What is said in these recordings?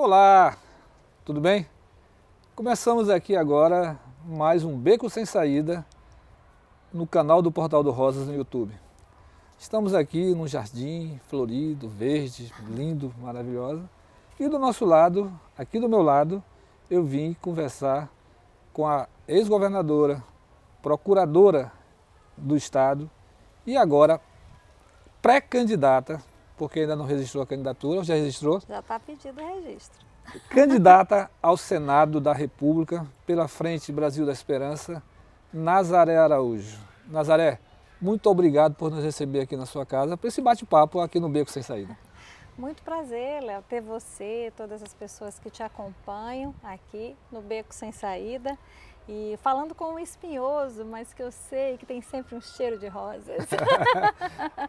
Olá, tudo bem? Começamos aqui agora mais um Beco Sem Saída no canal do Portal do Rosas no YouTube. Estamos aqui num jardim florido, verde, lindo, maravilhoso. E do nosso lado, aqui do meu lado, eu vim conversar com a ex-governadora, procuradora do Estado e agora pré-candidata, porque ainda não registrou a candidatura, ou já registrou? Já está pedido o registro. Candidata ao Senado da República pela Frente Brasil da Esperança, Nazaré Araújo. Nazaré, muito obrigado por nos receber aqui na sua casa, para esse bate-papo aqui no Beco Sem Saída. Muito prazer, Léo, ter você, todas as pessoas que te acompanham aqui no Beco Sem Saída. E falando com um espinhoso, mas que eu sei que tem sempre um cheiro de rosas.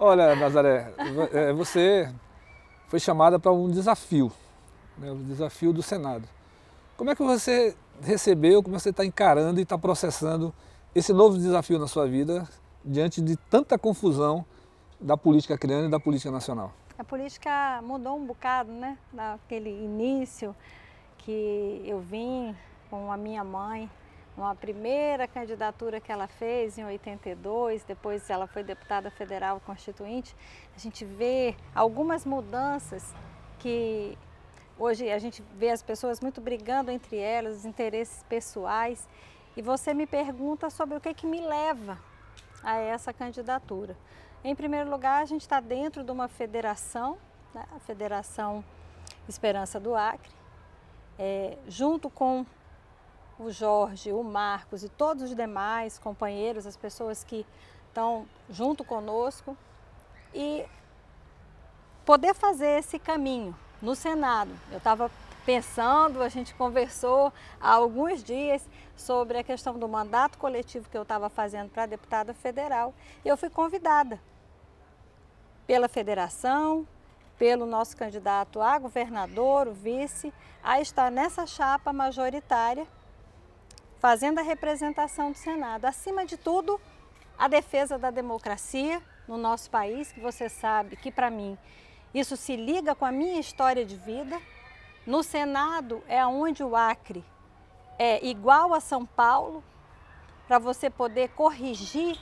Olha, Nazaré, você foi chamada para um desafio, né, o desafio do Senado. Como é que você recebeu, como você está encarando e está processando esse novo desafio na sua vida, diante de tanta confusão da política criana e da política nacional? A política mudou um bocado, né? Daquele início que eu vim com a minha mãe, uma primeira candidatura que ela fez em 82, depois ela foi deputada federal constituinte. A gente vê algumas mudanças que hoje a gente vê as pessoas muito brigando entre elas, os interesses pessoais. E você me pergunta sobre o que me leva a essa candidatura. Em primeiro lugar, a gente está dentro de uma federação, né, a Federação Esperança do Acre, junto com o Jorge, o Marcos e todos os demais companheiros, as pessoas que estão junto conosco, e poder fazer esse caminho no Senado. Eu estava pensando, a gente conversou há alguns dias sobre a questão do mandato coletivo que eu estava fazendo para deputada federal, e eu fui convidada pela federação, pelo nosso candidato a governador, o vice, a estar nessa chapa majoritária, fazendo a representação do Senado. Acima de tudo, a defesa da democracia no nosso país, que você sabe que, para mim, isso se liga com a minha história de vida. No Senado é onde o Acre é igual a São Paulo, para você poder corrigir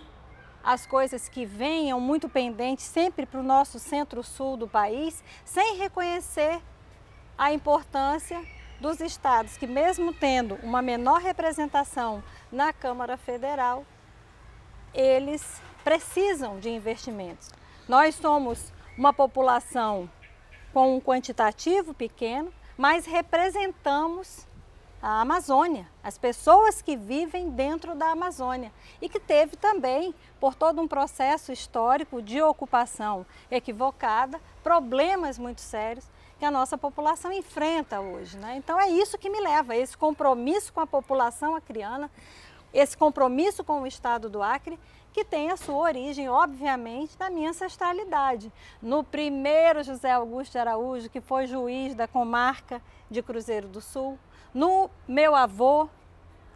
as coisas que venham muito pendentes sempre para o nosso centro-sul do país, sem reconhecer a importância dos estados, que mesmo tendo uma menor representação na Câmara Federal, eles precisam de investimentos. Nós somos uma população com um quantitativo pequeno, mas representamos a Amazônia, as pessoas que vivem dentro da Amazônia e que teve também, por todo um processo histórico de ocupação equivocada, problemas muito sérios que a nossa população enfrenta hoje, né? Então é isso que me leva, esse compromisso com a população acreana, esse compromisso com o Estado do Acre, que tem a sua origem, obviamente, na minha ancestralidade. No primeiro José Augusto de Araújo, que foi juiz da comarca de Cruzeiro do Sul, no meu avô,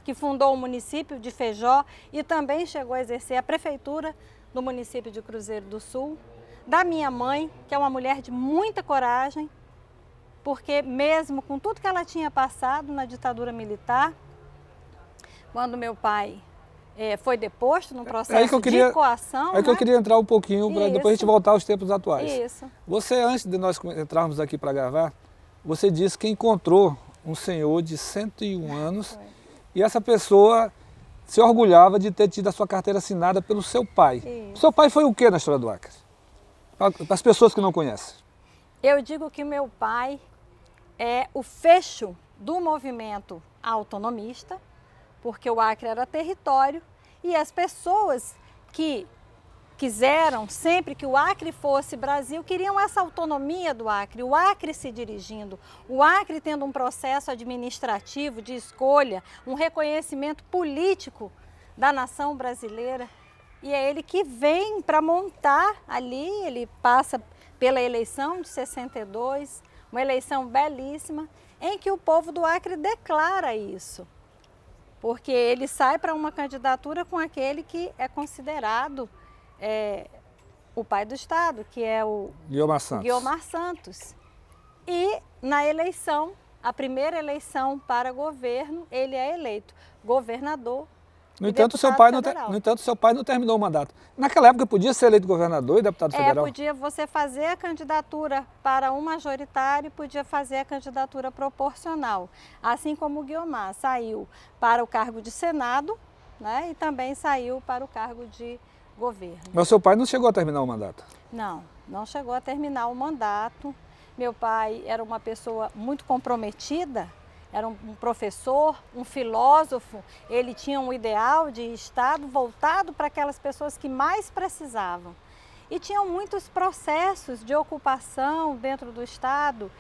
que fundou o município de Feijó e também chegou a exercer a prefeitura do município de Cruzeiro do Sul, da minha mãe, que é uma mulher de muita coragem, porque mesmo com tudo que ela tinha passado na ditadura militar, quando meu pai foi deposto num processo de coação. É que eu queria entrar um pouquinho, para depois a gente voltar aos tempos atuais. Isso. Você, antes de nós entrarmos aqui para gravar, você disse que encontrou um senhor de 101 anos e essa pessoa se orgulhava de ter tido a sua carteira assinada pelo seu pai. Isso. Seu pai foi o que na história do Acre? Para as pessoas que não conhecem. Eu digo que meu pai é o fecho do movimento autonomista, porque o Acre era território e as pessoas que quiseram sempre que o Acre fosse Brasil, queriam essa autonomia do Acre, o Acre se dirigindo, o Acre tendo um processo administrativo de escolha, um reconhecimento político da nação brasileira. E é ele que vem para montar ali, ele passa pela eleição de 62, uma eleição belíssima, em que o povo do Acre declara isso. Porque ele sai para uma candidatura com aquele que é considerado o pai do Estado, que é o Guiomar Santos. Guiomar Santos. E na eleição a primeira eleição para governo, ele é eleito governador. No entanto, seu pai não terminou o mandato. Naquela época podia ser eleito governador e deputado federal? Podia você fazer a candidatura para um majoritário e podia fazer a candidatura proporcional. Assim como o Guiomar saiu para o cargo de Senado, né, e também saiu para o cargo de governo. Mas seu pai não chegou a terminar o mandato? Não, não chegou a terminar o mandato. Meu pai era uma pessoa muito comprometida, era um professor, um filósofo, ele tinha um ideal de Estado voltado para aquelas pessoas que mais precisavam. E tinham muitos processos de ocupação dentro do Estado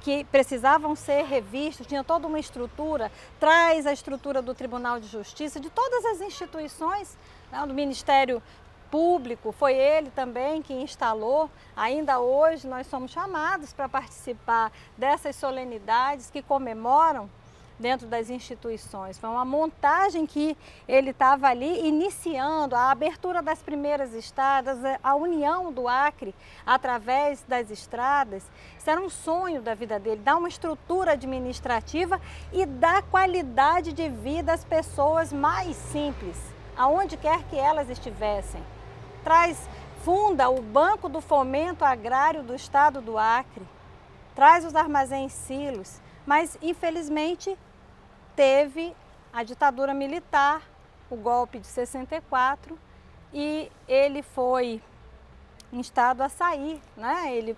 que precisavam ser revistos, tinha toda uma estrutura, traz a estrutura do Tribunal de Justiça, de todas as instituições, né, do Ministério Público, foi ele também que instalou. Ainda hoje nós somos chamados para participar dessas solenidades que comemoram dentro das instituições. Foi uma montagem que ele estava ali iniciando, a abertura das primeiras estradas, a união do Acre através das estradas. Isso era um sonho da vida dele, dar uma estrutura administrativa e dar qualidade de vida às pessoas mais simples, aonde quer que elas estivessem. Funda o Banco do Fomento Agrário do Estado do Acre, traz os armazéns silos, mas infelizmente teve a ditadura militar, o golpe de 64, e ele foi instado a sair, né? Ele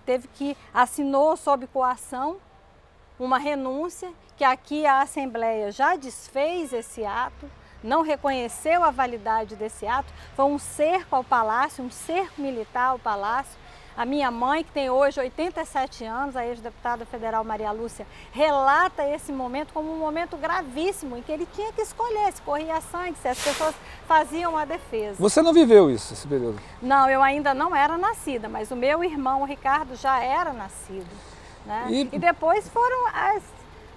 assinou sob coação uma renúncia, que aqui a Assembleia já desfez esse ato, não reconheceu a validade desse ato, foi um cerco ao palácio, um cerco militar ao palácio. A minha mãe, que tem hoje 87 anos, a ex-deputada federal Maria Lúcia, relata esse momento como um momento gravíssimo, em que ele tinha que escolher se corria sangue, se as pessoas faziam a defesa. Você não viveu isso, esse período? Não, eu ainda não era nascida, mas o meu irmão, o Ricardo, já era nascido, né? E depois foram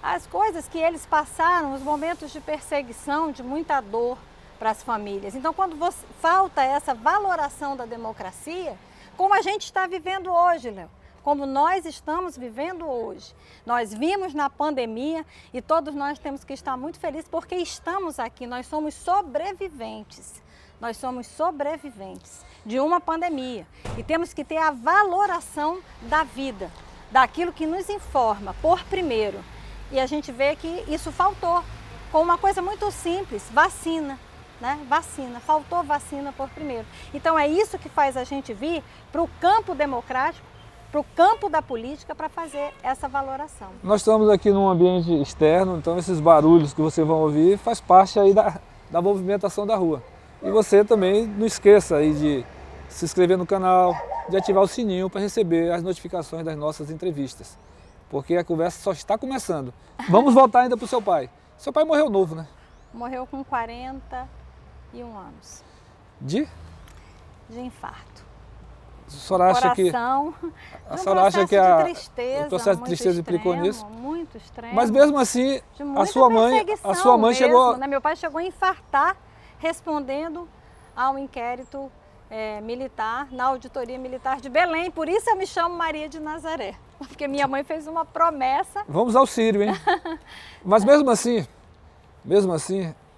as coisas que eles passaram, os momentos de perseguição, de muita dor para as famílias. Então, quando falta essa valoração da democracia, como a gente está vivendo hoje, Léo, como nós estamos vivendo hoje. Nós vimos na pandemia e todos nós temos que estar muito felizes porque estamos aqui, nós somos sobreviventes. Nós somos sobreviventes de uma pandemia e temos que ter a valoração da vida, daquilo que nos informa, por primeiro. E a gente vê que isso faltou, com uma coisa muito simples, vacina, né? Vacina, faltou vacina por primeiro. Então é isso que faz a gente vir para o campo democrático, para o campo da política, para fazer essa valoração. Nós estamos aqui num ambiente externo, então esses barulhos que vocês vão ouvir faz parte aí da movimentação da rua. E você também não esqueça aí de se inscrever no canal, de ativar o sininho para receber as notificações das nossas entrevistas. Porque a conversa só está começando. Vamos voltar ainda para o seu pai. Seu pai morreu novo, né? Morreu com 41 anos. De infarto. A senhora acha que a senhora acha que o processo de tristeza implicou nisso? Muito extremo. Mas mesmo assim, a sua mãe chegou... Né? Meu pai chegou a infartar respondendo ao inquérito militar, na auditoria militar de Belém. Por isso eu me chamo Maria de Nazaré. Porque minha mãe fez uma promessa. Vamos ao Sírio, hein? Mas mesmo assim,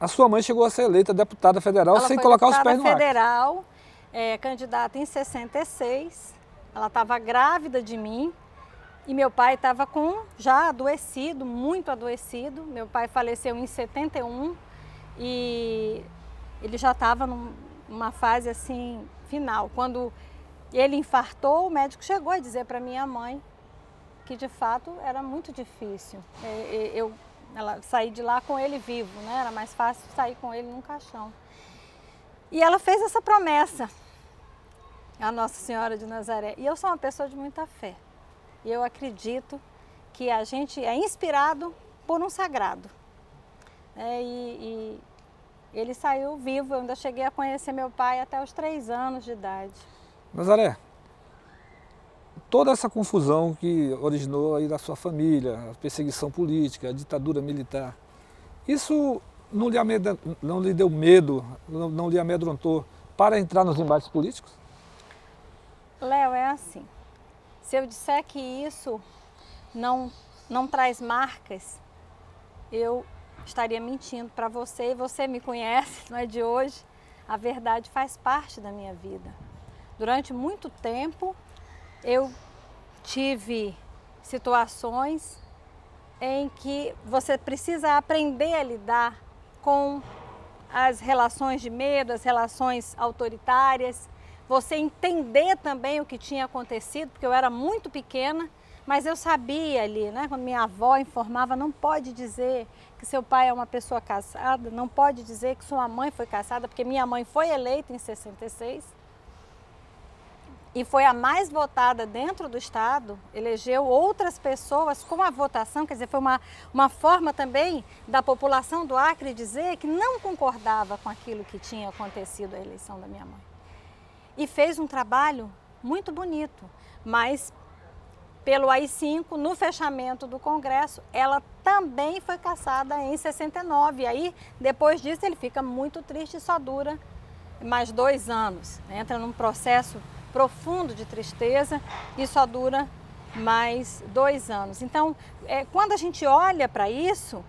a sua mãe chegou a ser eleita deputada federal sem colocar os pés no ar. Ela foi deputada federal, candidata em 66. Ela estava grávida de mim e meu pai estava já adoecido, muito adoecido. Meu pai faleceu em 71 e ele já estava numa fase assim final. Quando ele infartou, o médico chegou a dizer para minha mãe que de fato era muito difícil. Ela sair de lá com ele vivo, né? Era mais fácil sair com ele num caixão. E ela fez essa promessa, a Nossa Senhora de Nazaré. E eu sou uma pessoa de muita fé. E eu acredito que a gente é inspirado por um sagrado. E ele saiu vivo. Eu ainda cheguei a conhecer meu pai até os 3 anos de idade. Nazaré, toda essa confusão que originou aí da sua família, a perseguição política, a ditadura militar, isso não lhe deu medo, não lhe amedrontou para entrar nos embates políticos? Léo, é assim, se eu disser que isso não não traz marcas, eu estaria mentindo para você, e você me conhece, não é de hoje. A verdade faz parte da minha vida. Durante muito tempo, eu tive situações em que você precisa aprender a lidar com as relações de medo, as relações autoritárias, você entender também o que tinha acontecido, porque eu era muito pequena, mas eu sabia ali, né, quando minha avó informava, não pode dizer que seu pai é uma pessoa casada, não pode dizer que sua mãe foi casada, porque minha mãe foi eleita em 66 e foi a mais votada dentro do estado, elegeu outras pessoas com a votação, quer dizer, foi uma forma também da população do Acre dizer que não concordava com aquilo que tinha acontecido a eleição da minha mãe. E fez um trabalho muito bonito, mas pelo AI-5, no fechamento do Congresso, ela também foi cassada em 69. E aí, depois disso, ele fica muito triste e só dura mais 2 anos. Entra num processo profundo de tristeza e só dura mais 2 anos. Então, quando a gente olha para isso,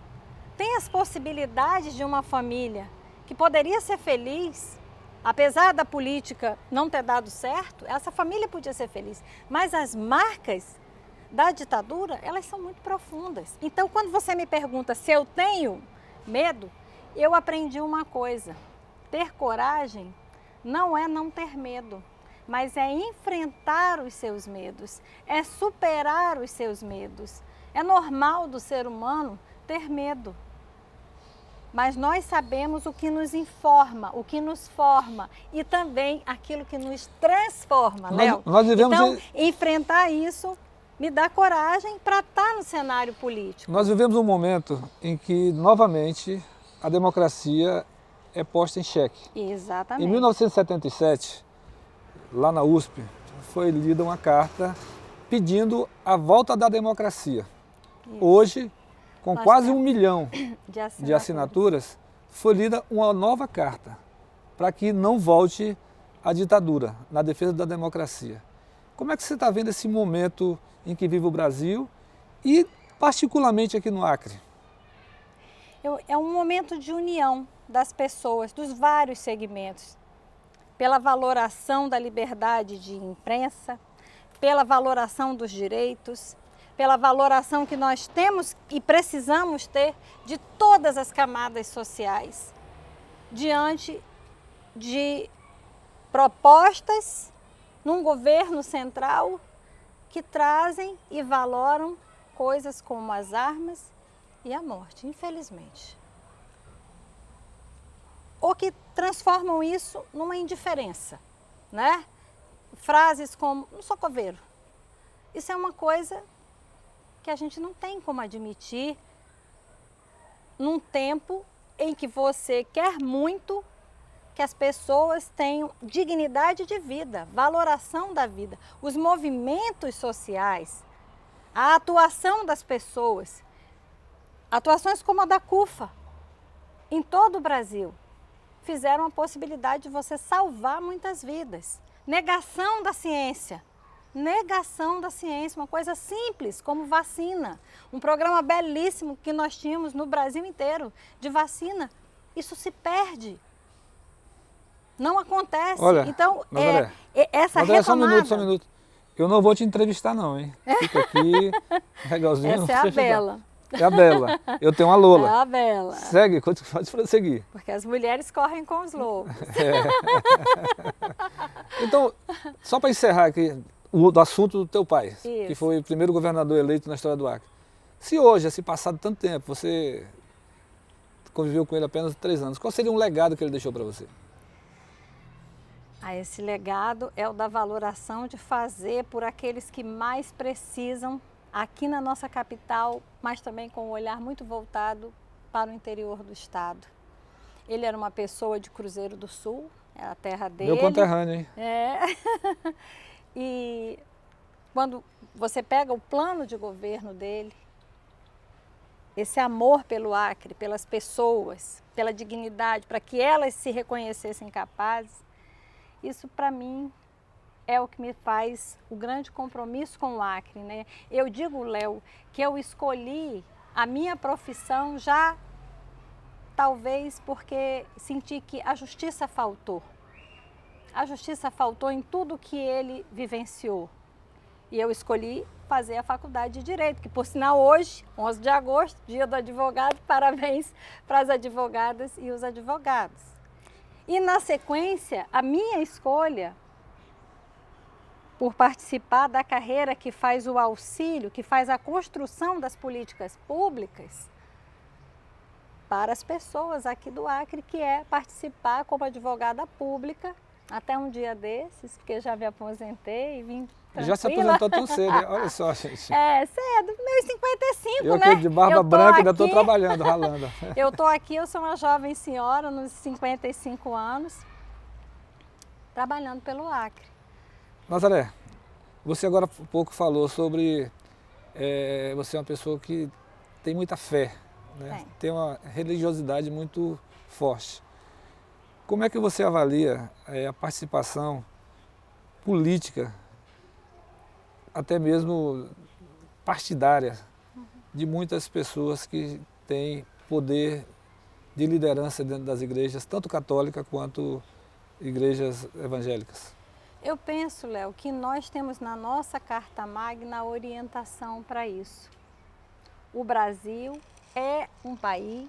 tem as possibilidades de uma família que poderia ser feliz, apesar da política não ter dado certo, essa família podia ser feliz, mas as marcas da ditadura, elas são muito profundas. Então, quando você me pergunta se eu tenho medo, eu aprendi uma coisa: ter coragem não é não ter medo, mas é enfrentar os seus medos, é superar os seus medos. É normal do ser humano ter medo, mas nós sabemos o que nos informa, o que nos forma e também aquilo que nos transforma, Léo. Então, enfrentar isso me dá coragem para estar no cenário político. Nós vivemos um momento em que, novamente, a democracia é posta em xeque. Exatamente. Em 1977, lá na USP, foi lida uma carta pedindo a volta da democracia. Isso. Hoje, com quase 1 milhão de assinaturas, foi lida uma nova carta para que não volte a ditadura, na defesa da democracia. Como é que você está vendo esse momento em que vive o Brasil e particularmente aqui no Acre? É um momento de união das pessoas, dos vários segmentos, pela valoração da liberdade de imprensa, pela valoração dos direitos, pela valoração que nós temos e precisamos ter de todas as camadas sociais, diante de propostas num governo central que trazem e valoram coisas como as armas e a morte, infelizmente. Ou que transformam isso numa indiferença, né? Frases como, não sou coveiro. Isso é uma coisa que a gente não tem como admitir num tempo em que você quer muito que as pessoas tenham dignidade de vida, valoração da vida, os movimentos sociais, a atuação das pessoas, atuações como a da CUFA, em todo o Brasil, fizeram a possibilidade de você salvar muitas vidas. Negação da ciência, uma coisa simples como vacina, um programa belíssimo que nós tínhamos no Brasil inteiro de vacina, isso se perde. Não acontece. Olha, então, essa Nazaré, retomada... Só um minuto. Eu não vou te entrevistar não, hein? Fica aqui, legalzinho. Essa é a Bela. É a Bela. Eu tenho a Lola. É a Bela. Segue, pode prosseguir. Porque as mulheres correm com os lobos. Então, só para encerrar aqui, do assunto do teu pai, Isso. que foi o primeiro governador eleito na história do Acre. Se hoje, assim, passado tanto tempo, você conviveu com ele apenas 3 anos, qual seria um legado que ele deixou para você? Esse legado é o da valoração de fazer por aqueles que mais precisam aqui na nossa capital, mas também com um olhar muito voltado para o interior do estado. Ele era uma pessoa de Cruzeiro do Sul, é a terra dele. Meu conterrâneo, hein? É. E quando você pega o plano de governo dele, esse amor pelo Acre, pelas pessoas, pela dignidade, para que elas se reconhecessem capazes, isso para mim é o que me faz o grande compromisso com o Acre, né? Eu digo, Léo, que eu escolhi a minha profissão já talvez porque senti que a justiça faltou. A justiça faltou em tudo que ele vivenciou. E eu escolhi fazer a faculdade de Direito, que por sinal hoje, 11 de agosto, dia do advogado, parabéns para as advogadas e os advogados. E na sequência, a minha escolha por participar da carreira que faz o auxílio, que faz a construção das políticas públicas para as pessoas aqui do Acre, que é participar como advogada pública até um dia desses, porque já me aposentei e vim tranquila. Já se aposentou tão cedo, hein? Olha só, gente. É, cedo, meus 55, eu né? Eu de barba branca ainda estou trabalhando, ralando. Eu estou aqui, eu sou uma jovem senhora, nos 55 anos, trabalhando pelo Acre. Nazaré, você agora há pouco falou sobre você é uma pessoa que tem muita fé, né? Tem uma religiosidade muito forte. Como é que você avalia a participação política, até mesmo partidária, de muitas pessoas que têm poder de liderança dentro das igrejas, tanto católicas quanto igrejas evangélicas? Eu penso, Léo, que nós temos na nossa Carta Magna a orientação para isso. O Brasil é um país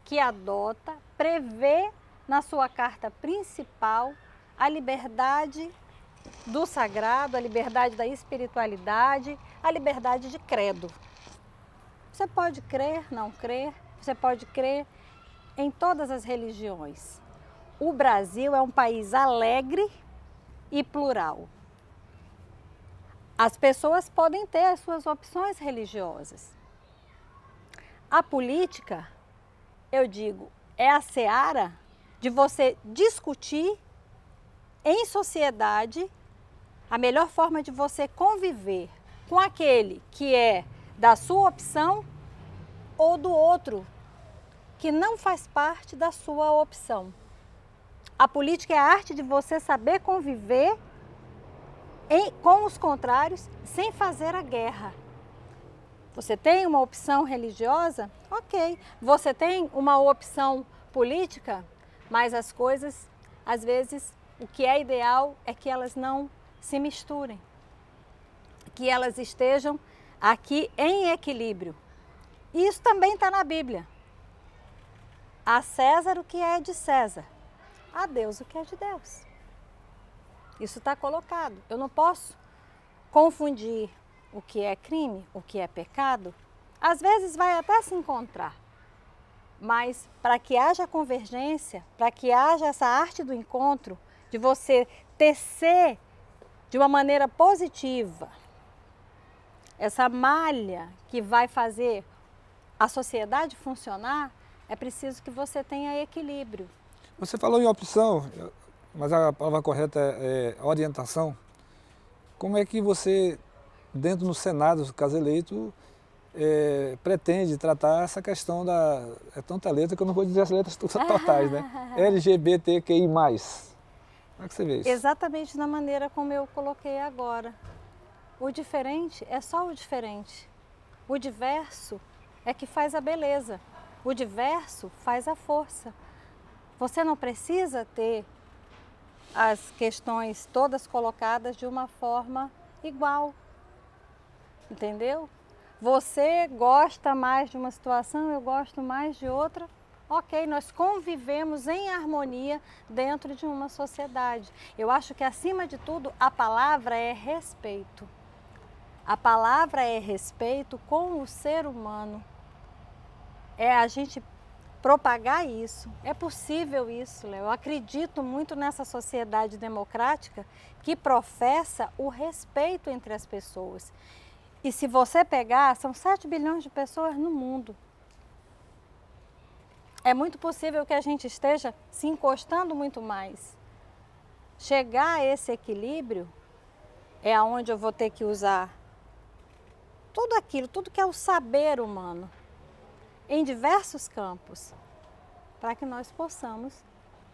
que adota, prevê na sua carta principal a liberdade do sagrado, a liberdade da espiritualidade, a liberdade de credo. Você pode crer, não crer, você pode crer em todas as religiões. O Brasil é um país alegre e plural. As pessoas podem ter as suas opções religiosas. A política, eu digo, é a seara de você discutir em sociedade a melhor forma de você conviver com aquele que é da sua opção ou do outro que não faz parte da sua opção. A política é a arte de você saber conviver com os contrários sem fazer a guerra. Você tem uma opção religiosa? Ok. Você tem uma opção política? Mas as coisas, às vezes, o que é ideal é que elas não se misturem. Que elas estejam aqui em equilíbrio. E isso também está na Bíblia. A César o que é de César. A Deus o que é de Deus. Isso está colocado. Eu não posso confundir o que é crime, o que é pecado. Às vezes vai até se encontrar. Mas para que haja convergência, para que haja essa arte do encontro, de você tecer de uma maneira positiva essa malha que vai fazer a sociedade funcionar, é preciso que você tenha equilíbrio. Você falou em opção, mas a palavra correta é orientação. Como é que você, dentro do Senado, caso eleito, pretende tratar essa questão da... É tanta letra que eu não vou dizer as letras totais, né? LGBTQI+. Como é que você vê isso? Exatamente da maneira como eu coloquei agora. O diferente é só o diferente. O diverso é que faz a beleza. O diverso faz a força. Você não precisa ter as questões todas colocadas de uma forma igual. Entendeu? Você gosta mais de uma situação, eu gosto mais de outra. Ok, nós convivemos em harmonia dentro de uma sociedade. Eu acho que, acima de tudo, a palavra é respeito. A palavra é respeito com o ser humano. É a gente propagar isso. É possível isso, Léo. Eu acredito muito nessa sociedade democrática que professa o respeito entre as pessoas. E se você pegar, são 7 bilhões de pessoas no mundo. É muito possível que a gente esteja se encostando muito mais. Chegar a esse equilíbrio é aonde eu vou ter que usar tudo aquilo, tudo que é o saber humano, em diversos campos, para que nós possamos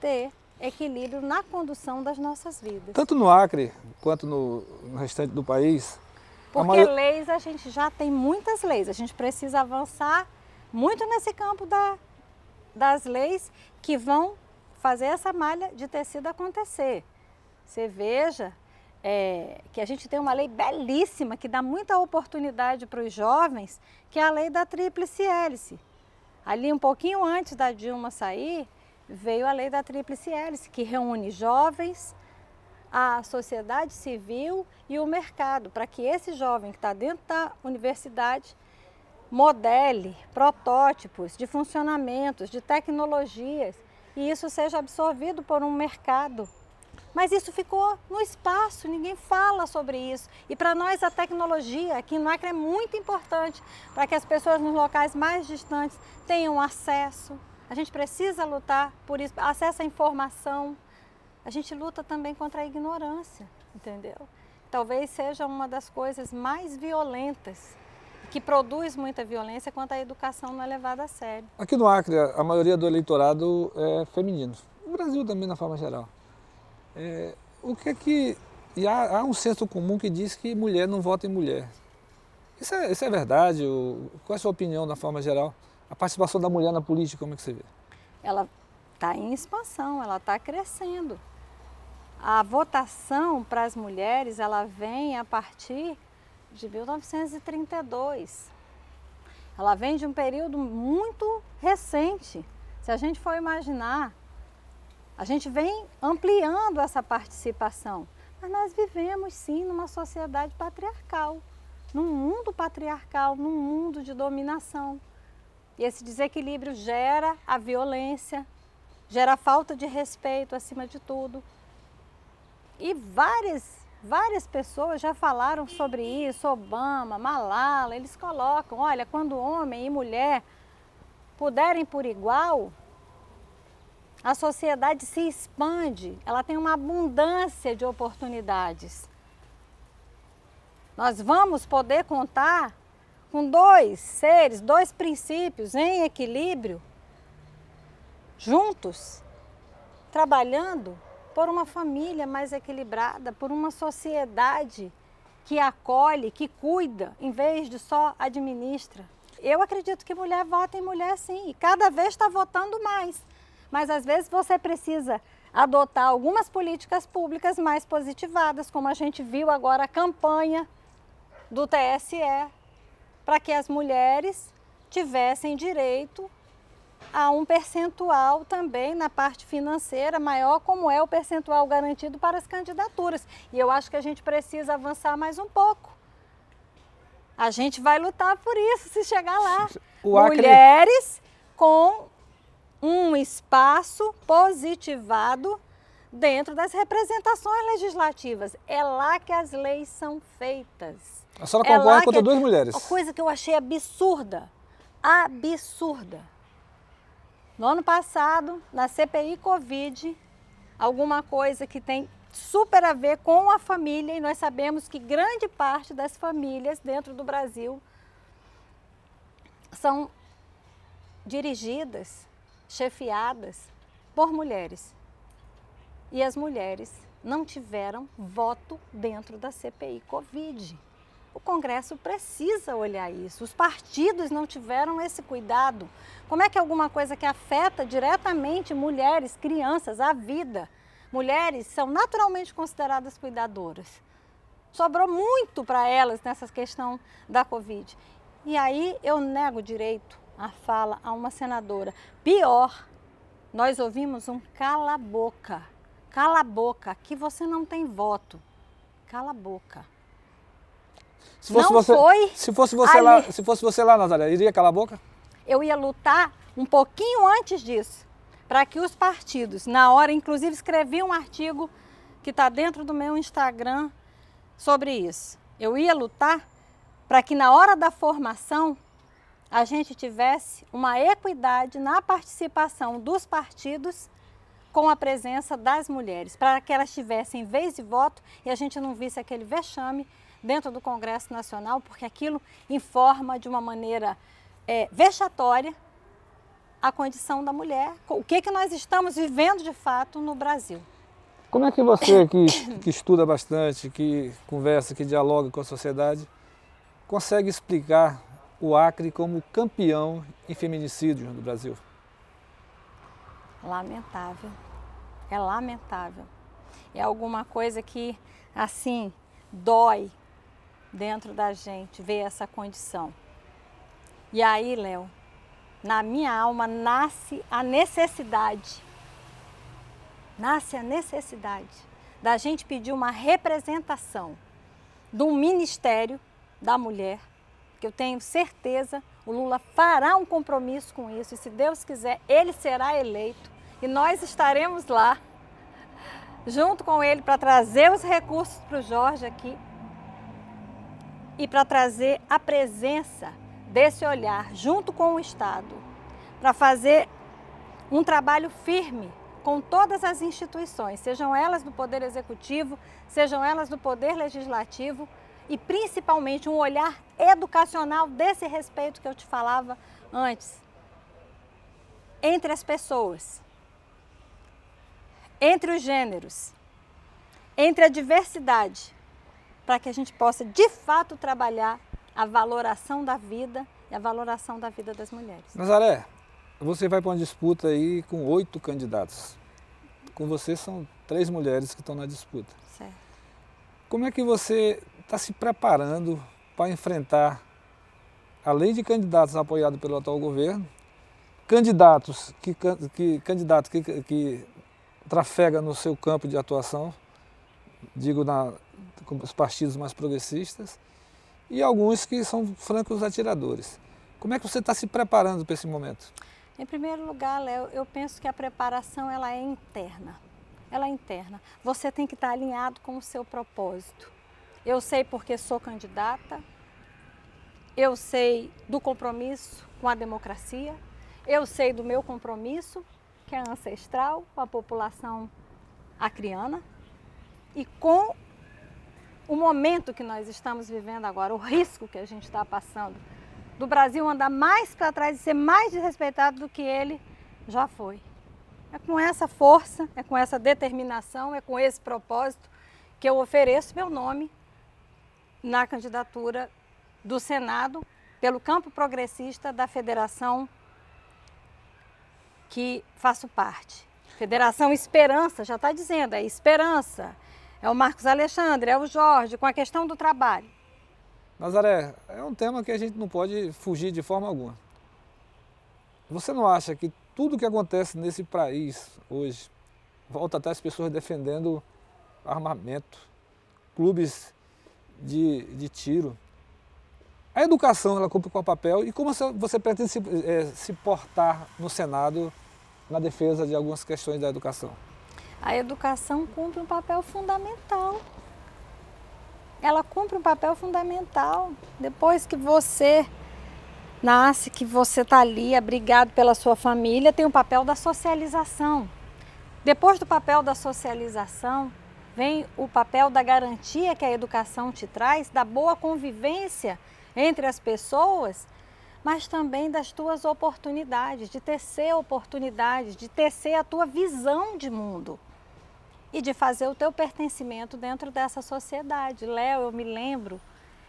ter equilíbrio na condução das nossas vidas. Tanto no Acre quanto no restante do país. Porque leis, a gente já tem muitas leis, a gente precisa avançar muito nesse campo das leis que vão fazer essa malha de tecido acontecer. Você veja que a gente tem uma lei belíssima que dá muita oportunidade para os jovens, que é a lei da tríplice hélice. Ali um pouquinho antes da Dilma sair, veio a lei da tríplice hélice, que reúne jovens, a sociedade civil e o mercado, para que esse jovem que está dentro da universidade modele protótipos de funcionamentos, de tecnologias, e isso seja absorvido por um mercado. Mas isso ficou no espaço, ninguém fala sobre isso. E para nós a tecnologia aqui no Acre é muito importante para que as pessoas nos locais mais distantes tenham acesso. A gente precisa lutar por isso, acesso à informação. A gente luta também contra a ignorância, entendeu? Talvez seja uma das coisas mais violentas, que produz muita violência, quanto a educação não é levada a sério. Aqui no Acre, a maioria do eleitorado é feminino. No Brasil também, na forma geral. E há um senso comum que diz que mulher não vota em mulher. Isso é verdade? Qual é a sua opinião, na forma geral? A participação da mulher na política, como é que você vê? Ela está em expansão, ela está crescendo. A votação para as mulheres, ela vem a partir de 1932. Ela vem de um período muito recente. Se a gente for imaginar, a gente vem ampliando essa participação. Mas nós vivemos sim numa sociedade patriarcal, num mundo patriarcal, num mundo de dominação. E esse desequilíbrio gera a violência, gera a falta de respeito acima de tudo. E várias pessoas já falaram sobre isso, Obama, Malala, eles colocam, olha, quando homem e mulher puderem por igual, a sociedade se expande, ela tem uma abundância de oportunidades. Nós vamos poder contar com dois seres, dois princípios em equilíbrio, juntos, trabalhando por uma família mais equilibrada, por uma sociedade que acolhe, que cuida, em vez de só administra. Eu acredito que mulher vota em mulher sim, e cada vez está votando mais. Mas às vezes você precisa adotar algumas políticas públicas mais positivadas, como a gente viu agora a campanha do TSE, para que as mulheres tivessem direito a um percentual também na parte financeira maior, como é o percentual garantido para as candidaturas. E eu acho que a gente precisa avançar mais um pouco. A gente vai lutar por isso, se chegar lá. Mulheres com um espaço positivado dentro das representações legislativas. É lá que as leis são feitas. A senhora concorre contra duas mulheres. Uma coisa que eu achei absurda, absurda. No ano passado, na CPI Covid, alguma coisa que tem super a ver com a família, e nós sabemos que grande parte das famílias dentro do Brasil são dirigidas, chefiadas por mulheres. E as mulheres não tiveram voto dentro da CPI Covid. O Congresso precisa olhar isso. Os partidos não tiveram esse cuidado. Como é que alguma coisa que afeta diretamente mulheres, crianças, a vida, mulheres são naturalmente consideradas cuidadoras. Sobrou muito para elas nessa questão da Covid. E aí eu nego direito à fala a uma senadora. Pior, nós ouvimos um cala a boca. Cala a boca, aqui você não tem voto. Cala a boca. Se fosse você lá, Nazaré, iria calar a boca? Eu ia lutar um pouquinho antes disso, para que os partidos, na hora, inclusive escrevi um artigo que está dentro do meu Instagram sobre isso. Eu ia lutar para que na hora da formação a gente tivesse uma equidade na participação dos partidos com a presença das mulheres, para que elas tivessem vez de voto e a gente não visse aquele vexame dentro do Congresso Nacional, porque aquilo informa de uma maneira vexatória a condição da mulher, o que nós estamos vivendo de fato no Brasil. Como é que você, que estuda bastante, que conversa, que dialoga com a sociedade, consegue explicar o Acre como campeão em feminicídio no Brasil? Lamentável, é lamentável. É alguma coisa que, assim, dói dentro da gente ver essa condição. E aí, Léo, na minha alma nasce a necessidade da gente pedir uma representação do Ministério da Mulher, que eu tenho certeza o Lula fará um compromisso com isso e, se Deus quiser, ele será eleito e nós estaremos lá junto com ele para trazer os recursos para o Jorge aqui e para trazer a presença desse olhar junto com o Estado, para fazer um trabalho firme com todas as instituições, sejam elas do Poder Executivo, sejam elas do Poder Legislativo, e principalmente um olhar educacional desse respeito que eu te falava antes, entre as pessoas, entre os gêneros, entre a diversidade, para que a gente possa de fato trabalhar a valoração da vida e a valoração da vida das mulheres. Nazaré, você vai para uma disputa aí com 8 candidatos. Com você são 3 mulheres que estão na disputa. Certo. Como é que você está se preparando para enfrentar, além de candidatos apoiados pelo atual governo, candidatos que trafegam no seu campo de atuação, digo com os partidos mais progressistas, e alguns que são francos atiradores. Como é que você está se preparando para esse momento? Em primeiro lugar, Léo, eu penso que a preparação ela é interna. Ela é interna. Você tem que estar alinhado com o seu propósito. Eu sei porque sou candidata, eu sei do compromisso com a democracia, eu sei do meu compromisso, que é ancestral, com a população acriana, e com o momento que nós estamos vivendo agora, o risco que a gente está passando, do Brasil andar mais para trás e ser mais desrespeitado do que ele já foi. É com essa força, é com essa determinação, é com esse propósito que eu ofereço meu nome na candidatura do Senado pelo campo progressista da federação que faço parte. Federação Esperança, já está dizendo, é Esperança, é o Marcos Alexandre, é o Jorge, com a questão do trabalho. Nazaré, é um tema que a gente não pode fugir de forma alguma. Você não acha que tudo que acontece nesse país hoje, volta até as pessoas defendendo armamento, clubes de tiro, a educação ela cumpre qual papel e como você pretende se portar no Senado na defesa de algumas questões da educação? A educação cumpre um papel fundamental. Ela cumpre um papel fundamental. Depois que você nasce, que você está ali abrigado pela sua família, tem o papel da socialização. Depois do papel da socialização, vem o papel da garantia que a educação te traz, da boa convivência entre as pessoas, mas também das tuas oportunidades, de tecer oportunidades, de tecer a tua visão de mundo e de fazer o teu pertencimento dentro dessa sociedade. Léo, eu me lembro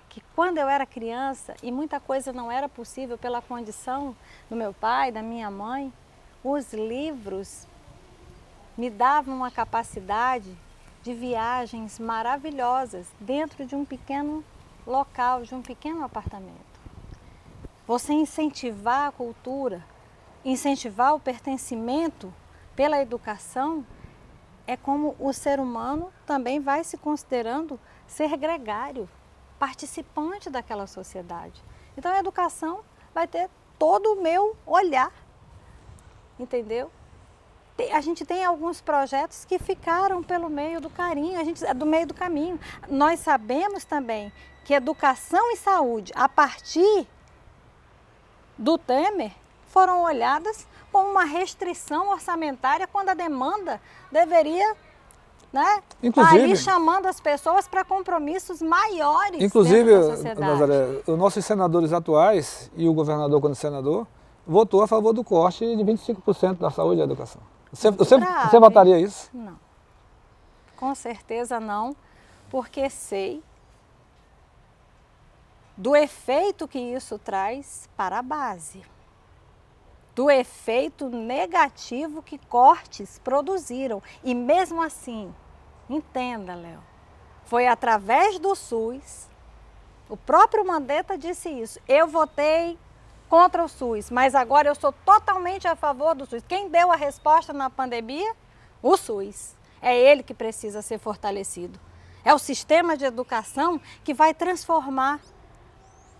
que quando eu era criança e muita coisa não era possível pela condição do meu pai, da minha mãe, os livros me davam uma capacidade de viagens maravilhosas dentro de um pequeno local, de um pequeno apartamento. Você incentivar a cultura, incentivar o pertencimento pela educação, é como o ser humano também vai se considerando ser gregário, participante daquela sociedade. Então a educação vai ter todo o meu olhar, entendeu? A gente tem alguns projetos que ficaram pelo meio do caminho, do meio do caminho. Nós sabemos também que educação e saúde, a partir do Temer, foram olhadas como uma restrição orçamentária quando a demanda deveria, né, inclusive, ali chamando as pessoas para compromissos maiores. Inclusive, dentro da sociedade. Nazaré, os nossos senadores atuais e o governador quando senador votou a favor do corte de 25% da saúde e da educação. Você Grave. votaria isso? Não. Com certeza não, porque sei do efeito que isso traz para a base, do efeito negativo que cortes produziram. E mesmo assim, entenda, Léo, foi através do SUS, o próprio Mandetta disse isso, eu votei contra o SUS, mas agora eu sou totalmente a favor do SUS. Quem deu a resposta na pandemia? O SUS. É ele que precisa ser fortalecido. É o sistema de educação que vai transformar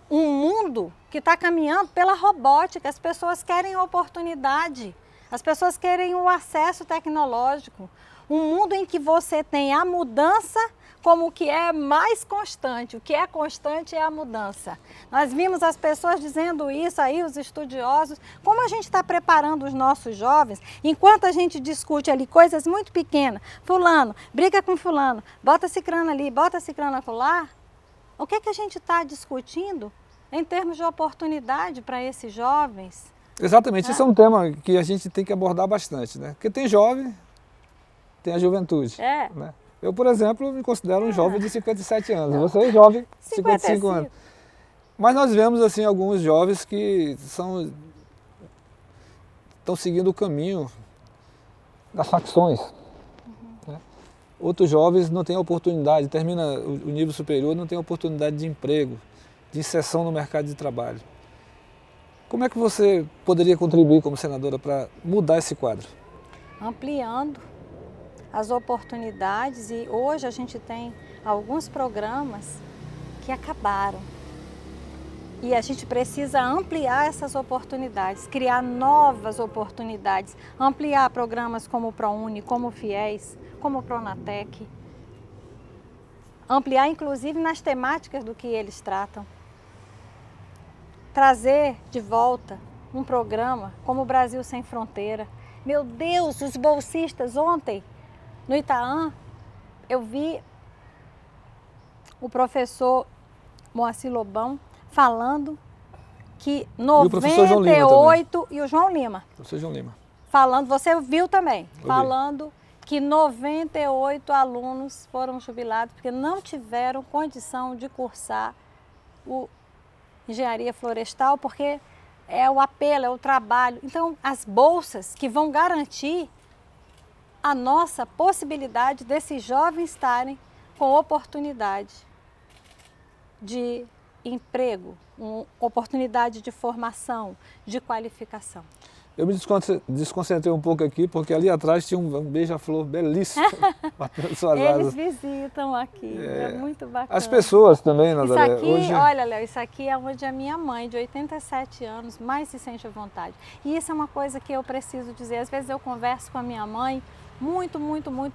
um mundo que está caminhando pela robótica. As pessoas querem oportunidade, as pessoas querem o acesso tecnológico. Um mundo em que você tem a mudança como o que é mais constante. O que é constante é a mudança. Nós vimos as pessoas dizendo isso aí, os estudiosos. Como a gente está preparando os nossos jovens, enquanto a gente discute ali coisas muito pequenas, fulano, briga com fulano, bota cicrano ali, bota cicrano acolá, o que é que a gente está discutindo em termos de oportunidade para esses jovens? Exatamente, esse é um tema que a gente tem que abordar bastante, né? Porque tem jovem, tem a juventude. Né? Eu, por exemplo, me considero um jovem de 57 anos, você é jovem de 55 anos. Mas nós vemos assim alguns jovens que estão seguindo o caminho das facções. Né? Outros jovens não têm oportunidade, termina o nível superior, não tem oportunidade de emprego, de inserção no mercado de trabalho. Como é que você poderia contribuir como senadora para mudar esse quadro? Ampliando as oportunidades, e hoje a gente tem alguns programas que acabaram. E a gente precisa ampliar essas oportunidades, criar novas oportunidades, ampliar programas como o ProUni, como o FIES, como o Pronatec. Ampliar inclusive nas temáticas do que eles tratam. Trazer de volta um programa como o Brasil Sem Fronteira. Meu Deus, os bolsistas ontem no Itaã, eu vi o professor Moacir Lobão falando que 98... E o João Lima. Professor João Lima. Falando, você viu também, falando que 98 alunos foram jubilados porque não tiveram condição de cursar o engenharia florestal, porque é o apelo, é o trabalho. Então, as bolsas que vão garantir a nossa possibilidade desses jovens estarem com oportunidade de emprego, oportunidade de formação, de qualificação. Eu me desconcentrei um pouco aqui, porque ali atrás tinha um beija-flor belíssimo batendo suas asas. Eles visitam aqui, é muito bacana. As pessoas também, Nazaré. Isso aqui, hoje... olha, Léo, isso aqui é onde a minha mãe, de 87 anos, mais se sente à vontade. E isso é uma coisa que eu preciso dizer. Às vezes eu converso com a minha mãe, muito,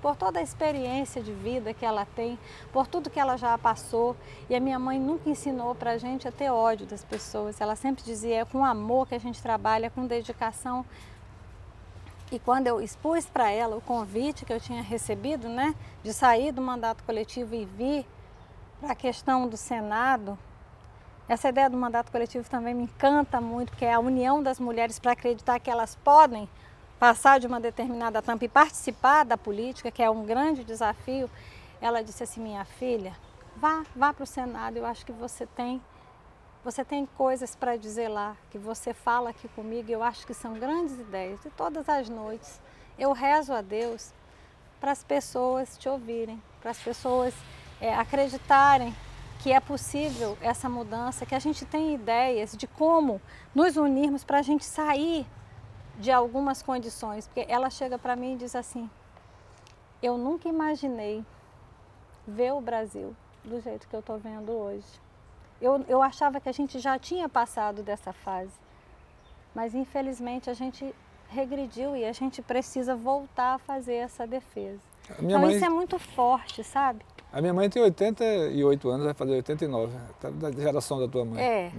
por toda a experiência de vida que ela tem, por tudo que ela já passou. E a minha mãe nunca ensinou pra gente a ter ódio das pessoas. Ela sempre dizia, é com amor que a gente trabalha, com dedicação. E quando eu expus para ela o convite que eu tinha recebido, né, de sair do mandato coletivo e vir para a questão do Senado, essa ideia do mandato coletivo também me encanta muito, porque é a união das mulheres para acreditar que elas podem passar de uma determinada tampa e participar da política, que é um grande desafio. Ela disse assim, minha filha, vá para o Senado, eu acho que você tem coisas para dizer lá, que você fala aqui comigo, eu acho que são grandes ideias. E todas as noites eu rezo a Deus para as pessoas te ouvirem, para as pessoas acreditarem que é possível essa mudança, que a gente tem ideias de como nos unirmos para a gente sair de algumas condições. Porque ela chega para mim e diz assim, eu nunca imaginei ver o Brasil do jeito que eu estou vendo hoje. Eu achava que a gente já tinha passado dessa fase, mas infelizmente a gente regrediu e a gente precisa voltar a fazer essa defesa. Então isso é muito forte, sabe? A minha mãe tem 88 anos, vai fazer 89, tá da geração da tua mãe.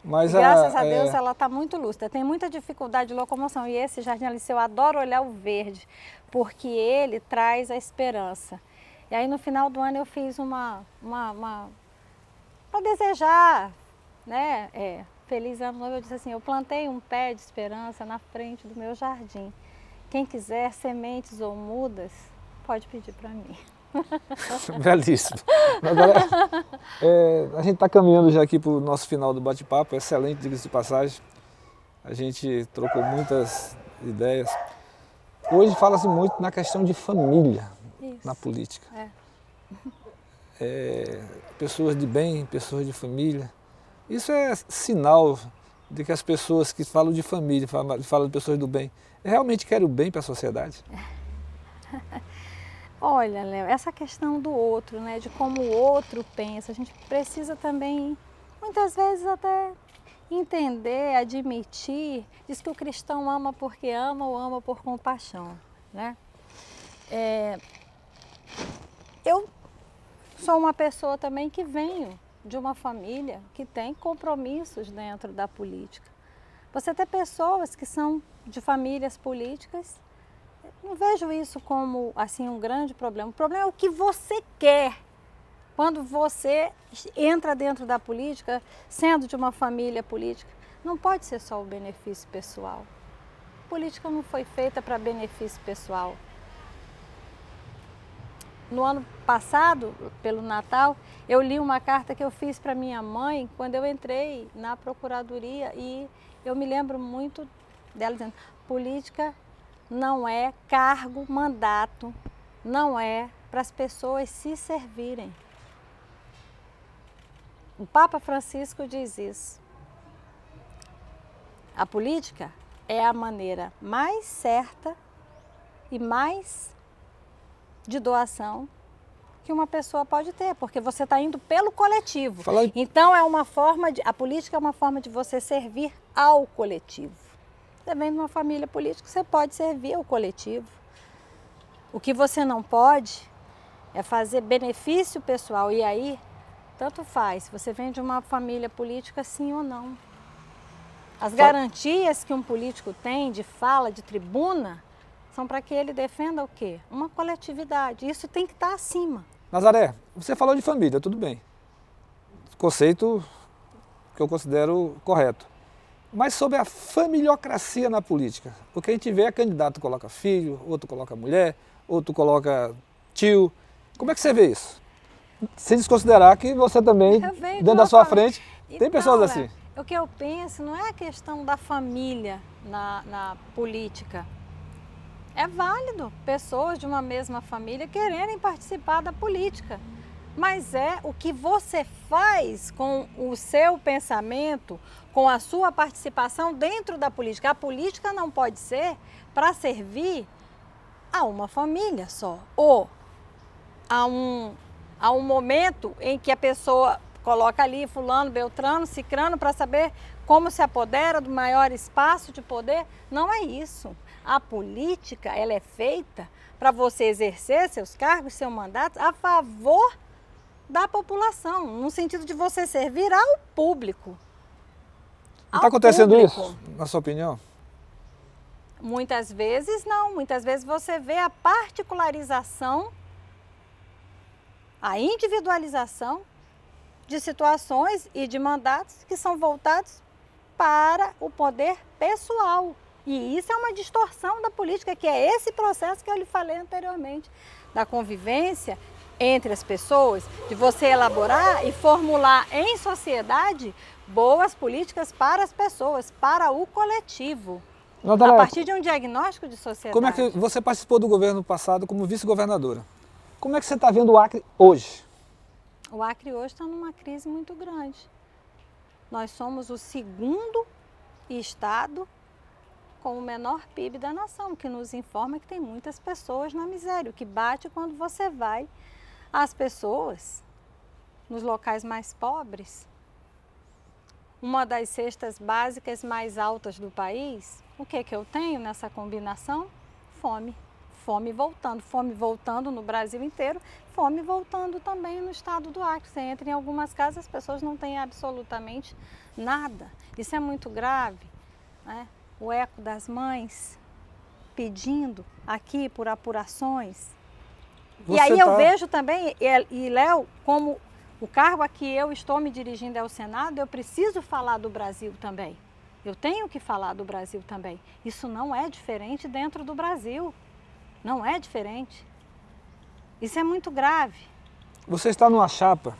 Mas graças a Deus ela está muito lúcida, tem muita dificuldade de locomoção. E esse Jardim Alice, eu adoro olhar o verde, porque ele traz a esperança. E aí no final do ano eu fiz para desejar, né, feliz ano novo, eu disse assim, eu plantei um pé de esperança na frente do meu jardim. Quem quiser sementes ou mudas, pode pedir para mim. Belíssimo. Agora, a gente está caminhando já aqui para o nosso final do bate-papo, excelente, diga-se de passagem. A gente trocou muitas ideias. Hoje fala-se muito na questão de família, Isso. na política. Pessoas de bem, pessoas de família. Isso é sinal de que as pessoas que falam de família, falam de pessoas do bem, realmente querem o bem para a sociedade? Olha, Léo, essa questão do outro, né, de como o outro pensa, a gente precisa também, muitas vezes até entender, admitir, diz que o cristão ama porque ama ou ama por compaixão, né? Eu sou uma pessoa também que venho de uma família que tem compromissos dentro da política. Você tem pessoas que são de famílias políticas, não vejo isso como assim um grande problema. O problema é o que você quer. Quando você entra dentro da política, sendo de uma família política, não pode ser só o benefício pessoal. A política não foi feita para benefício pessoal. No ano passado, pelo Natal, eu li uma carta que eu fiz para minha mãe quando eu entrei na Procuradoria e eu me lembro muito dela dizendo, política não é cargo, mandato, não é para as pessoas se servirem. O Papa Francisco diz isso. A política é a maneira mais certa e mais de doação que uma pessoa pode ter, porque você está indo pelo coletivo. Então a política é uma forma de você servir ao coletivo. Você vem de uma família política, você pode servir ao coletivo. O que você não pode é fazer benefício pessoal. E aí, tanto faz, se você vem de uma família política, sim ou não. As garantias que um político tem de fala, de tribuna, são para que ele defenda o quê? Uma coletividade. Isso tem que estar acima. Nazaré, você falou de família, tudo bem. Conceito que eu considero correto. Mas sobre a familiocracia na política, o que a gente vê é candidato coloca filho, outro coloca mulher, outro coloca tio. Como é que você vê isso? Sem desconsiderar que você também, dentro da sua frente, tem pessoas assim. O que eu penso não é a questão da família na política. É válido pessoas de uma mesma família quererem participar da política. Mas é o que você faz com o seu pensamento, com a sua participação dentro da política. A política não pode ser para servir a uma família só, ou a um momento em que a pessoa coloca ali fulano, beltrano, cicrano para saber como se apodera do maior espaço de poder. Não é isso. A política, ela é feita para você exercer seus cargos, seus mandatos a favor da população, no sentido de você servir ao público. Está acontecendo isso, na sua opinião? Muitas vezes não, muitas vezes você vê a particularização, a individualização de situações e de mandatos que são voltados para o poder pessoal. E isso é uma distorção da política, que é esse processo que eu lhe falei anteriormente, da convivência entre as pessoas, de você elaborar e formular em sociedade boas políticas para as pessoas, para o coletivo, a partir de um diagnóstico de sociedade. Como é que você participou do governo passado como vice-governadora? Como é que você está vendo o Acre hoje? O Acre hoje está numa crise muito grande. Nós somos o segundo estado com o menor PIB da nação, que nos informa que tem muitas pessoas na miséria, o que bate quando você vai às pessoas nos locais mais pobres. Uma das cestas básicas mais altas do país, o que eu tenho nessa combinação? Fome. Fome voltando no Brasil inteiro, fome voltando também no estado do Acre. Você entra em algumas casas, as pessoas não têm absolutamente nada. Isso é muito grave, né? O eco das mães pedindo aqui por apurações. E aí eu vejo também, e Léo, como O cargo a que eu estou me dirigindo é o Senado, eu preciso falar do Brasil também. Eu tenho que falar do Brasil também. Isso não é diferente dentro do Brasil. Não é diferente. Isso é muito grave. Você está numa chapa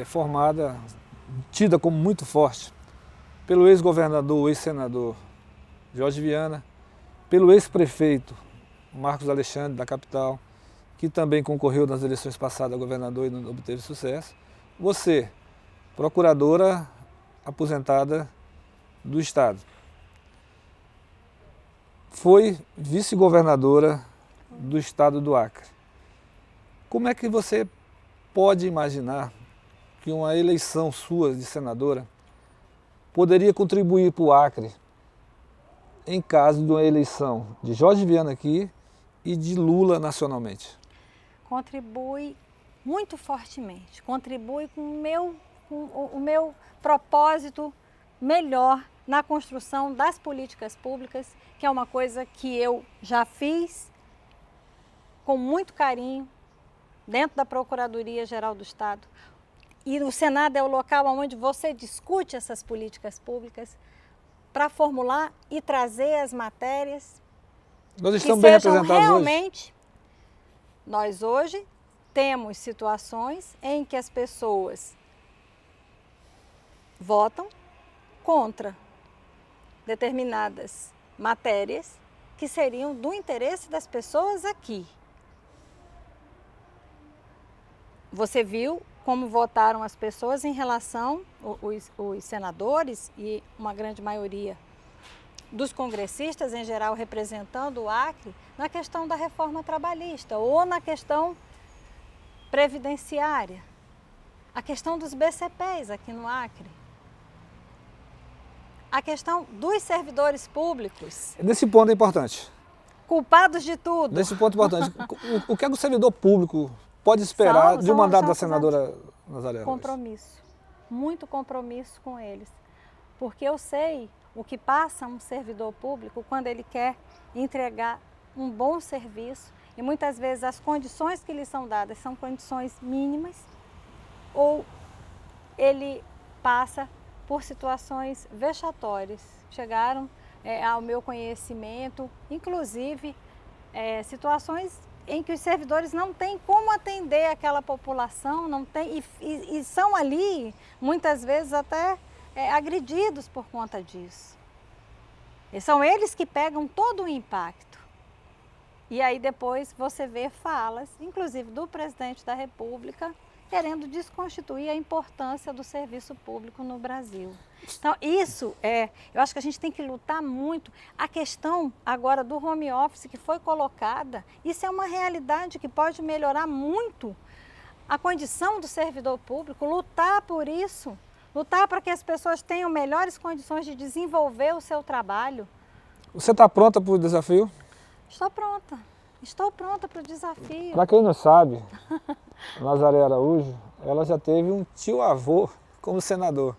formada, tida como muito forte, pelo ex-governador, ex-senador Jorge Viana, pelo ex-prefeito Marcos Alexandre, da capital, que também concorreu nas eleições passadas a governador e não obteve sucesso. Você, procuradora aposentada do Estado, foi vice-governadora do Estado do Acre. Como é que você pode imaginar que uma eleição sua de senadora poderia contribuir para o Acre em caso de uma eleição de Jorge Viana aqui e de Lula nacionalmente? Contribui muito fortemente, contribui com o meu propósito melhor na construção das políticas públicas, que é uma coisa que eu já fiz com muito carinho dentro da Procuradoria-Geral do Estado. E o Senado é o local onde você discute essas políticas públicas para formular e trazer as matérias Nós que estamos bem sejam representados realmente... Nós hoje temos situações em que as pessoas votam contra determinadas matérias que seriam do interesse das pessoas aqui. Você viu como votaram as pessoas em relação, os senadores e uma grande maioria dos congressistas, em geral representando o Acre, na questão da reforma trabalhista ou na questão previdenciária, a questão dos BCPs aqui no Acre, a questão dos servidores públicos. Nesse ponto é importante. Culpados de tudo. Nesse ponto é importante. O que é que o servidor público pode esperar de um mandato da senadora Nazaré? Compromisso. Muito compromisso com eles. Porque eu sei o que passa um servidor público quando ele quer entregar um bom serviço e muitas vezes as condições que lhe são dadas são condições mínimas ou ele passa por situações vexatórias. Chegaram ao meu conhecimento, inclusive situações em que os servidores não têm como atender aquela população, não tem, e são ali muitas vezes até agredidos por conta disso. E são eles que pegam todo o impacto. E aí depois você vê falas, inclusive do presidente da República, querendo desconstituir a importância do serviço público no Brasil. Então isso eu acho que a gente tem que lutar muito. A questão agora do home office que foi colocada, isso é uma realidade que pode melhorar muito a condição do servidor público, lutar por isso. Lutar para que as pessoas tenham melhores condições de desenvolver o seu trabalho. Você está pronta para o desafio? Estou pronta. Estou pronta para o desafio. Para quem não sabe, Nazaré Araújo, ela já teve um tio-avô como senador.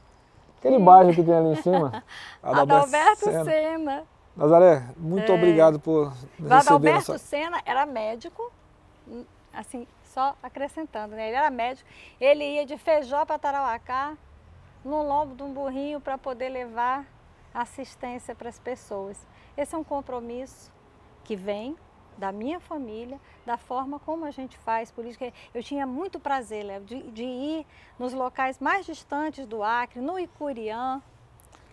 Aquele bairro que tem ali em cima. Adalberto Sena. Nazaré, muito obrigado por receber Adalberto Sena era médico, assim, só acrescentando, né? Ele era médico, ele ia de Feijó para Tarauacá, no lombo de um burrinho para poder levar assistência para as pessoas. Esse é um compromisso que vem da minha família, da forma como a gente faz política. Eu tinha muito prazer, Léo, de ir nos locais mais distantes do Acre, no Icuriã,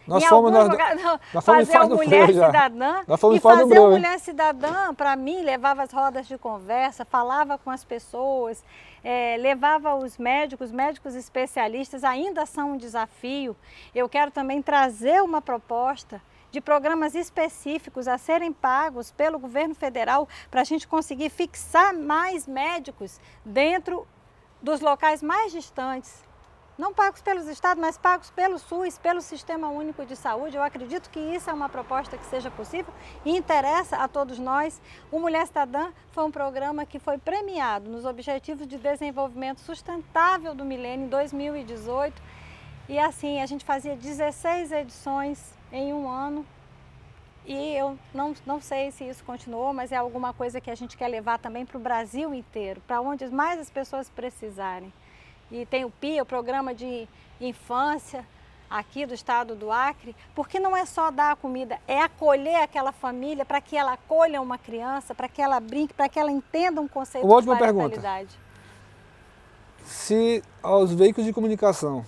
nós em fomos, alguns lugares, fazer uma mulher cidadã. E fazer uma mulher cidadã, para mim, levava as rodas de conversa, falava com as pessoas, levava os médicos especialistas, ainda são um desafio. Eu quero também trazer uma proposta de programas específicos a serem pagos pelo governo federal para a gente conseguir fixar mais médicos dentro dos locais mais distantes. Não pagos pelos estados, mas pagos pelo SUS, pelo Sistema Único de Saúde. Eu acredito que isso é uma proposta que seja possível e interessa a todos nós. O Mulher Cidadã foi um programa que foi premiado nos Objetivos de Desenvolvimento Sustentável do Milênio em 2018. E assim, a gente fazia 16 edições em um ano. E eu não sei se isso continuou, mas é alguma coisa que a gente quer levar também para o Brasil inteiro, para onde mais as pessoas precisarem. e tem o PIA, o Programa de Infância, aqui do estado do Acre, porque não é só dar a comida, é acolher aquela família para que ela acolha uma criança, para que ela brinque, para que ela entenda um conceito Uma de última pergunta. parentalidade. Se aos veículos de comunicação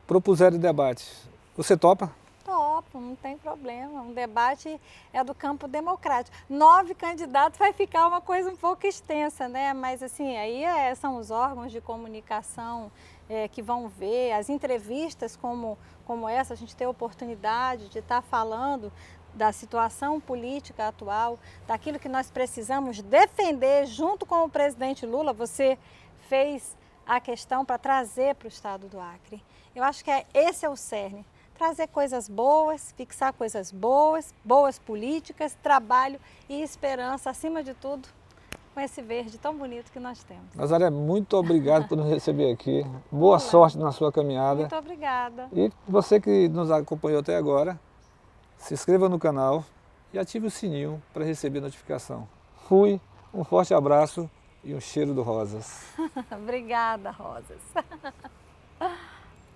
propuserem debates, você topa? Topo, não tem problema. Um debate é do campo democrático. 9 candidatos vai ficar uma coisa um pouco extensa, né? Mas assim, aí são os órgãos de comunicação que vão ver, as entrevistas como essa, a gente tem a oportunidade de estar falando da situação política atual, daquilo que nós precisamos defender junto com o presidente Lula. Você fez a questão para trazer para o estado do Acre. Eu acho que esse é o cerne. Trazer coisas boas, fixar coisas boas, boas políticas, trabalho e esperança, acima de tudo, com esse verde tão bonito que nós temos. Nazaré, muito obrigado por nos receber aqui. Boa sorte na sua caminhada. Muito obrigada. E você que nos acompanhou até agora, se inscreva no canal e ative o sininho para receber notificação. Fui, um forte abraço e um cheiro do Rosas. Obrigada, Rosas.